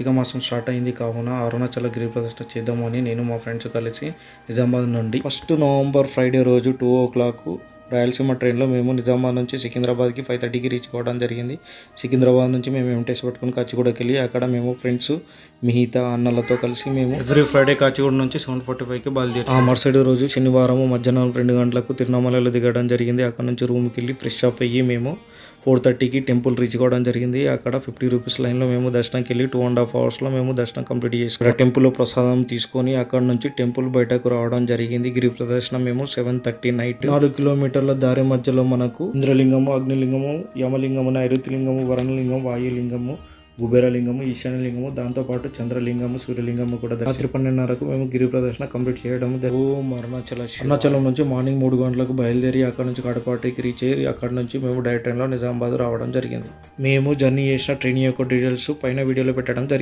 కార్తీక మాసం స్టార్ట్ అయింది కావున అరుణాచల గిరి ప్రదర్శన చేద్దామని నేను మా ఫ్రెండ్స్ కలిసి నిజామాబాద్ నుండి 1 నవంబర్ ఫ్రైడే రోజు 2 o'clock రాయలసీమ ట్రైన్లో మేము నిజామాబాద్ నుంచి సికింద్రాబాద్కి 5:30కి రీచ్ కావడం జరిగింది. సికింద్రాబాద్ నుంచి మేము ఎంటీఎస్ పట్టుకుని కాచిగూడకి వెళ్ళి అక్కడ మేము ఫ్రెండ్స్ మిగతా అన్నలతో కలిసి మేము ఎవ్రీ ఫ్రైడే కాచిగూడ నుంచి 7:45కి బయలుదేరి ఆ మరుసటి రోజు శనివారం మధ్యాహ్నం 2 గంటలకు తిరువణమలలో దిగడం జరిగింది. అక్కడ నుంచి రూమ్కి వెళ్ళి ఫ్రెష్ అప్ అయ్యి మేము 4:30కి టెంపుల్ రీచ్ కావడం జరిగింది. అక్కడ 50 రూపీస్ లైన్లో మేము దర్శనంకి వెళ్ళి 2.5 అవర్స్లో మేము దర్శనం కంప్లీట్ చేసుకున్నాం. టెంపుల్లో ప్రసాదం తీసుకొని అక్కడ నుంచి టెంపుల్ బయటకు రావడం జరిగింది. గిరి ప్రదర్శన మేము 7:30 నైట్ 4 కిలోమీటర్ల దారి మధ్యలో మనకు ఇంద్రలింగము, అగ్నిలింగము, యమలింగము, నైరుతిలింగము, వరుణలింగం, వాయులింగము, కుబేరలింగము, ఈశాన్యలింగము, దాంతోపాటు చంద్రలింగము, సూర్యలింగము కూడా రాత్రి 12:30కు మేము గిరి ప్రదర్శన కంప్లీట్ చేయడం. అరుణాచలం నుంచి మార్నింగ్ 3 గంటలకు బయలుదేరి అక్కడ నుంచి కడపాటికి రీచ్ అయ్యి అక్కడ నుంచి మేము డైరెక్ట్ ట్రైన్లో నిజామాబాద్ రావడం జరిగింది. మేము జర్నీ చేసిన ట్రైన్ యొక్క డీటెయిల్స్ పైన వీడియోలో పెట్టడం జరిగింది.